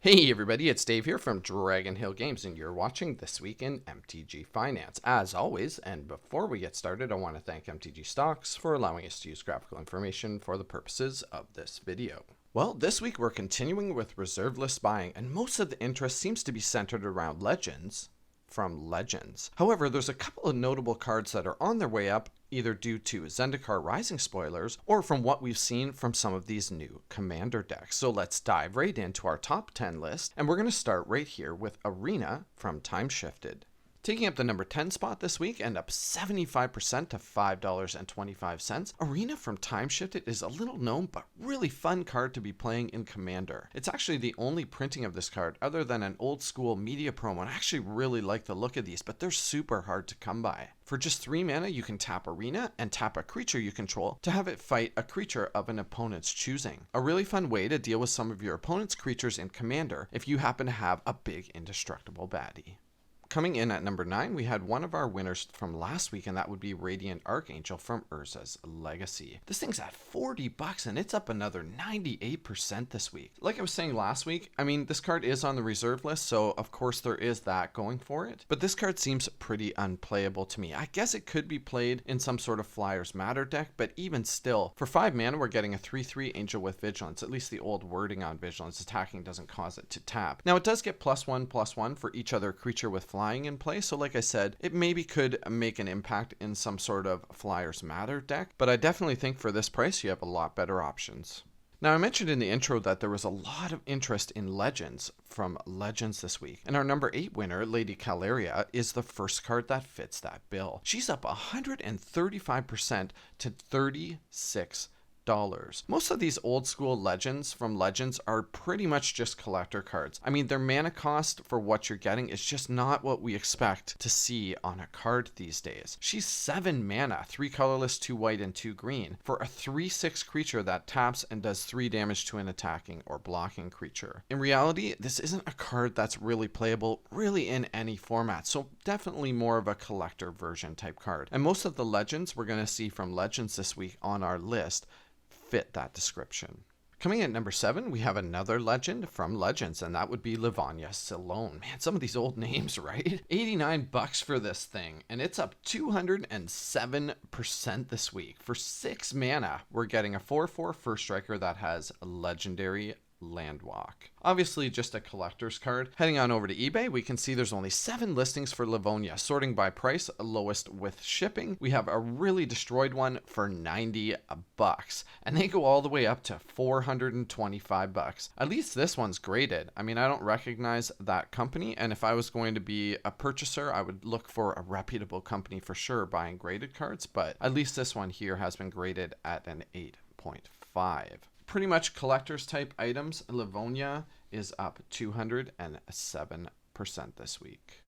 Hey everybody, it's Dave here from Dragonhill Games, and you're watching This Week in MTG Finance. As always, and before we get started, I want to thank MTG Stocks for allowing us to use graphical information for the purposes of this video. Well, this week we're continuing with reserve list buying, and most of the interest seems to be centered around Legends from Legends. However, there's a couple of notable cards that are on their way up, either due to Zendikar Rising spoilers or from what we've seen from some of these new Commander decks. So let's dive right into our top 10 list, and we're going to start right here with Arena from Timeshifted. Taking up the number 10 spot this week and up 75% to $5.25, Arena from Timeshifted is a little known but really fun card to be playing in Commander. It's actually the only printing of this card other than an old school media promo, and I actually really like the look of these, but they're super hard to come by. For just 3 mana, you can tap Arena and tap a creature you control to have it fight a creature of an opponent's choosing. A really fun way to deal with some of your opponent's creatures in Commander if you happen to have a big indestructible baddie. Coming in at number 9, we had one of our winners from last week, and that would be Radiant Archangel from Urza's Legacy. This thing's at $40 and it's up another 98% this week. Like I was saying last week, I mean, this card is on the reserve list, so of course there is that going for it. But this card seems pretty unplayable to me. I guess it could be played in some sort of Flyers Matter deck, but even still, for 5 mana, we're getting a 3/3 Angel with Vigilance. At least the old wording on Vigilance, attacking doesn't cause it to tap. Now, it does get +1/+1 for each other creature with flying in play, so like I said, it maybe could make an impact in some sort of Flyers Matter deck, but I definitely think for this price you have a lot better options. Now, I mentioned in the intro that there was a lot of interest in Legends from Legends this week, and our number 8 winner, Lady Caleria, is the first card that fits that bill. She's up 135% to $36. Most of these old school Legends from Legends are pretty much just collector cards. I mean, their mana cost for what you're getting is just not what we expect to see on a card these days. She's 7 mana, 3 colorless, 2 white, and 2 green for a 3/6 creature that taps and does 3 damage to an attacking or blocking creature. In reality, this isn't a card that's really playable really in any format, so definitely more of a collector version type card. And most of the Legends we're going to see from Legends this week on our list fit that description. Coming in at number 7, we have another Legend from Legends, and that would be Livonia Salone. Man, some of these old names, right? $89 for this thing, and it's up 207% this week. For 6 mana, we're getting a 4/4 first striker that has a legendary Landwalk. Obviously just a collector's card. Heading on over to eBay, we can see there's only 7 listings for Livonia, sorting by price, lowest with shipping. We have a really destroyed one for $90, and they go all the way up to $425. At least this one's graded. I mean, I don't recognize that company, and if I was going to be a purchaser, I would look for a reputable company for sure buying graded cards, but at least this one here has been graded at an 8.5. Pretty much collectors type items, Livonia is up 207% this week.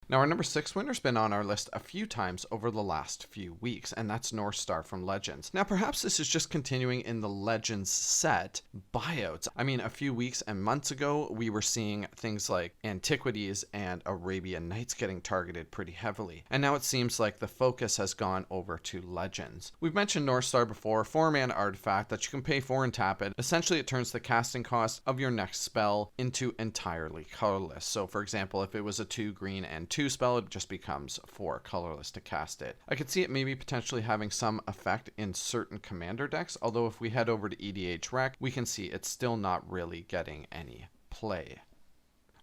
Now, our number 6 winner's been on our list a few times over the last few weeks, and that's Northstar from Legends. Now, perhaps this is just continuing in the Legends set buyouts. I mean, a few weeks and months ago, we were seeing things like Antiquities and Arabian Nights getting targeted pretty heavily, and now it seems like the focus has gone over to Legends. We've mentioned Northstar before, 4-mana artifact that you can pay for and tap it. Essentially, it turns the casting cost of your next spell into entirely colorless. So, for example, if it was a 2 green and 2 spell, it just becomes 4 colorless to cast it. I could see it maybe potentially having some effect in certain Commander decks, although if we head over to EDH Rec, we can see it's still not really getting any play.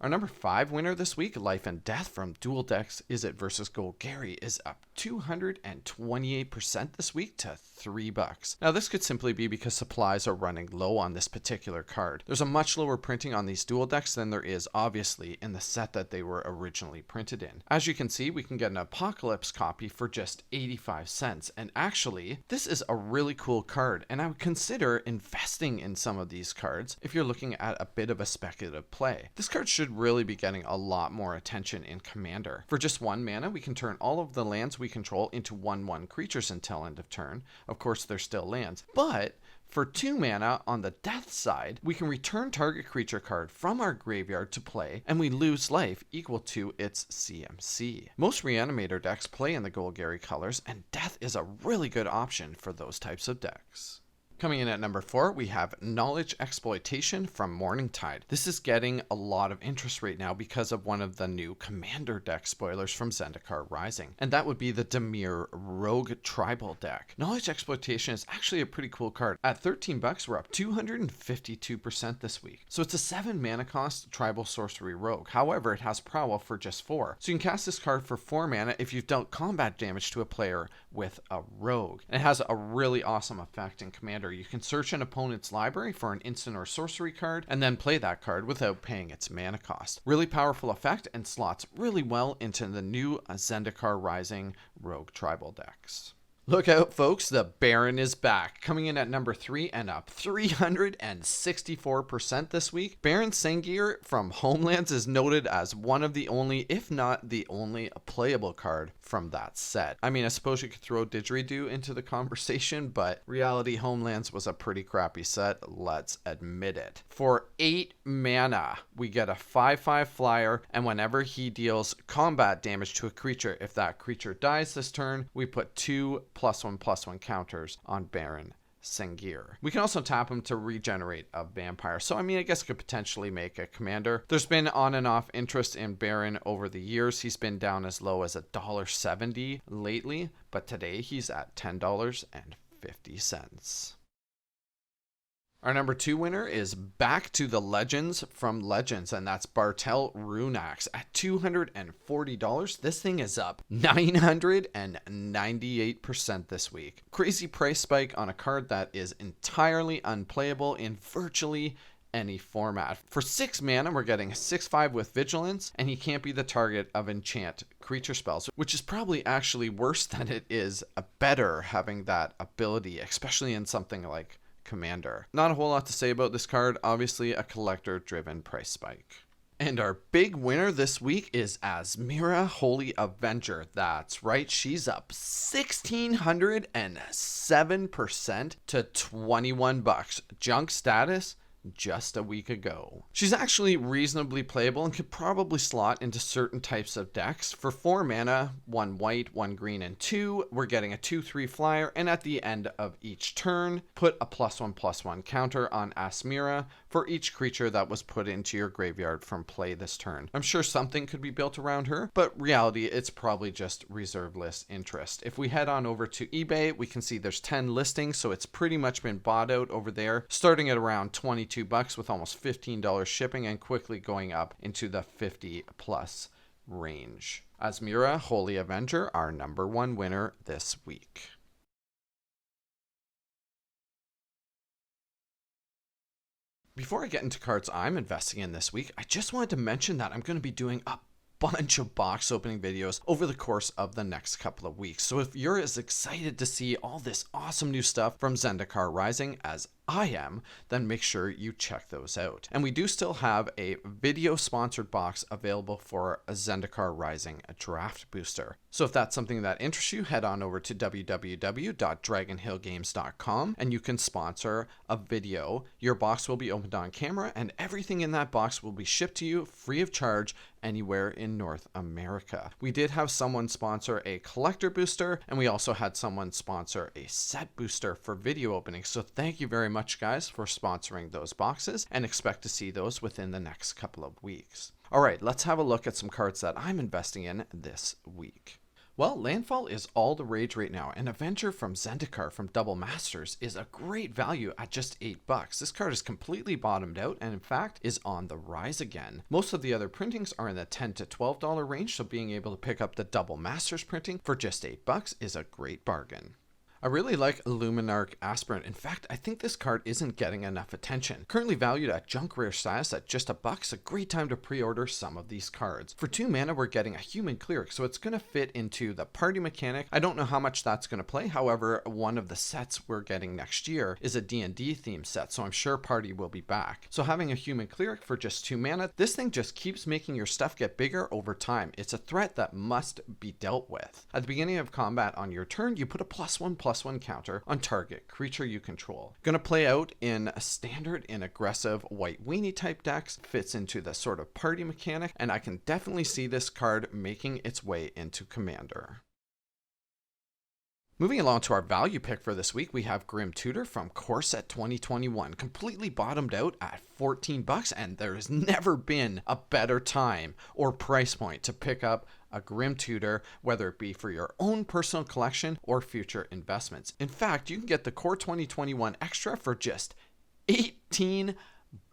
Our number 5 winner this week, Life and Death from Dual Decks Izzet vs. Golgari, is up 228% this week to $3. Now, this could simply be because supplies are running low on this particular card. There's a much lower printing on these dual decks than there is, obviously, in the set that they were originally printed in. As you can see, we can get an Apocalypse copy for just 85 cents, and actually, this is a really cool card, and I would consider investing in some of these cards if you're looking at a bit of a speculative play. This card should really be getting a lot more attention in Commander. For just 1 mana, we can turn all of the lands we control into 1/1 creatures until end of turn. Of course, they're still lands, but for 2 mana on the death side, we can return target creature card from our graveyard to play, and we lose life equal to its CMC. Most Reanimator decks play in the Golgari colors, and death is a really good option for those types of decks. Coming in at number 4, we have Knowledge Exploitation from Morningtide. This is getting a lot of interest right now because of one of the new Commander deck spoilers from Zendikar Rising, and that would be the Dimir Rogue Tribal deck. Knowledge Exploitation is actually a pretty cool card. At 13 bucks, we're up 252% this week. So it's a 7 mana cost Tribal Sorcery Rogue. However, it has Prowl for just 4. So you can cast this card for 4 mana if you've dealt combat damage to a player with a Rogue. And it has a really awesome effect in Commander. You can search an opponent's library for an instant or sorcery card and then play that card without paying its mana cost. Really powerful effect and slots really well into the new Zendikar Rising Rogue Tribal decks. Look out, folks, the Baron is back, coming in at number 3 and up 364% this week. Baron Singier from Homelands is noted as one of the only, if not the only, playable card from that set. I mean, I suppose you could throw Didgeridoo into the conversation, but reality Homelands was a pretty crappy set, let's admit it. For 8 mana, we get a 5/5 flyer, and whenever he deals combat damage to a creature, if that creature dies this turn, we put 2 +1/+1 counters on Baron Singier. We can also tap him to regenerate a vampire. So, I mean, I guess I could potentially make a commander. There's been on and off interest in Baron over the years. He's been down as low as $1.70 lately, but today he's at $10.50. Our number 2 winner is back to the Legends from Legends, and that's Bartel Runax at $240. This thing is up 998% this week. Crazy price spike on a card that is entirely unplayable in virtually any format. For 6 mana, we're getting a 6/5 with Vigilance, and he can't be the target of enchant creature spells, which is probably actually worse than it is better having that ability, especially in something like Commander. Not a whole lot to say about this card, obviously a collector driven price spike. And our big winner this week is Asmira Holy Avenger. That's right, she's up 1,607% to 21 bucks. Junk status just a week ago. She's actually reasonably playable and could probably slot into certain types of decks. For 4 mana, 1 white, 1 green, and 2, we're getting a 2/3 flyer, and at the end of each turn, put a +1/+1 counter on Asmira for each creature that was put into your graveyard from play this turn. I'm sure something could be built around her, but reality, it's probably just reserve list interest. If we head on over to eBay, we can see there's 10 listings, so it's pretty much been bought out over there, starting at around 22 bucks with almost $15 shipping and quickly going up into the 50 plus range. Asmira Holy Avenger, our number 1 winner this week. Before I get into cards I'm investing in this week, I just wanted to mention that I'm going to be doing a bunch of box opening videos over the course of the next couple of weeks. So if you're as excited to see all this awesome new stuff from Zendikar Rising as I am, then make sure you check those out. And we do still have a video sponsored box available for a Zendikar Rising draft booster. So if that's something that interests you, head on over to www.dragonhillgames.com and you can sponsor a video. Your box will be opened on camera and everything in that box will be shipped to you free of charge anywhere in North America. We did have someone sponsor a collector booster, and we also had someone sponsor a set booster for video openings. So thank you very much, guys, for sponsoring those boxes, and expect to see those within the next couple of weeks. All right, let's have a look at some cards that I'm investing in this week. Well, Landfall is all the rage right now, and Avenger from Zendikar from Double Masters is a great value at just 8 bucks. This card is completely bottomed out and in fact is on the rise again. Most of the other printings are in the $10 to $12 range, so being able to pick up the Double Masters printing for just 8 bucks is a great bargain. I really like Luminarch Aspirant. In fact, I think this card isn't getting enough attention. Currently valued at junk rare status at just $1, it's a great time to pre-order some of these cards. For 2 mana, we're getting a human cleric, so it's going to fit into the party mechanic. I don't know how much that's going to play. However, one of the sets we're getting next year is a D&D themed set, so I'm sure party will be back. So having a human cleric for just 2 mana, this thing just keeps making your stuff get bigger over time. It's a threat that must be dealt with. At the beginning of combat on your turn, you put a +1/+1 counter on target creature you control. Gonna play out in a standard in aggressive white weenie type decks, fits into the sort of party mechanic, and I can definitely see this card making its way into Commander. Moving along to our value pick for this week, we have Grim Tutor from Core Set 2021, completely bottomed out at $14, and there's never been a better time or price point to pick up a Grim Tutor, whether it be for your own personal collection or future investments. In fact, you can get the Core 2021 Extra for just $18.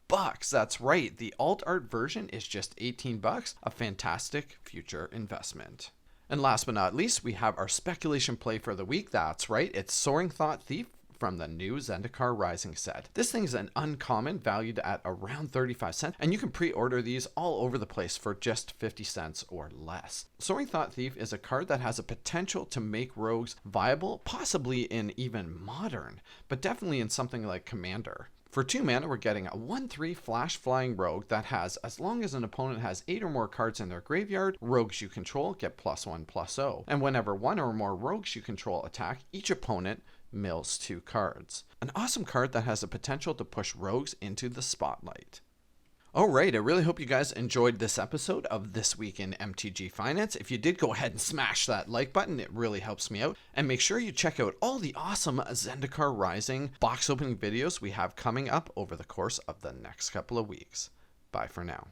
That's right, the alt art version is just $18, a fantastic future investment. And last but not least, we have our speculation play for the week. That's right, it's Soaring Thought Thief from the new Zendikar Rising set. This thing's an uncommon, valued at around 35 cents, and you can pre-order these all over the place for just 50 cents or less. Soaring Thought Thief is a card that has a potential to make rogues viable, possibly in even modern, but definitely in something like Commander. For 2 mana, we're getting a 1/3 flash flying rogue that has, as long as an opponent has 8 or more cards in their graveyard, rogues you control get +1/+0. And whenever 1 or more rogues you control attack, each opponent mills 2 cards. An awesome card that has the potential to push rogues into the spotlight. Alright, I really hope you guys enjoyed this episode of This Week in MTG Finance. If you did, go ahead and smash that like button, it really helps me out. And make sure you check out all the awesome Zendikar Rising box opening videos we have coming up over the course of the next couple of weeks. Bye for now.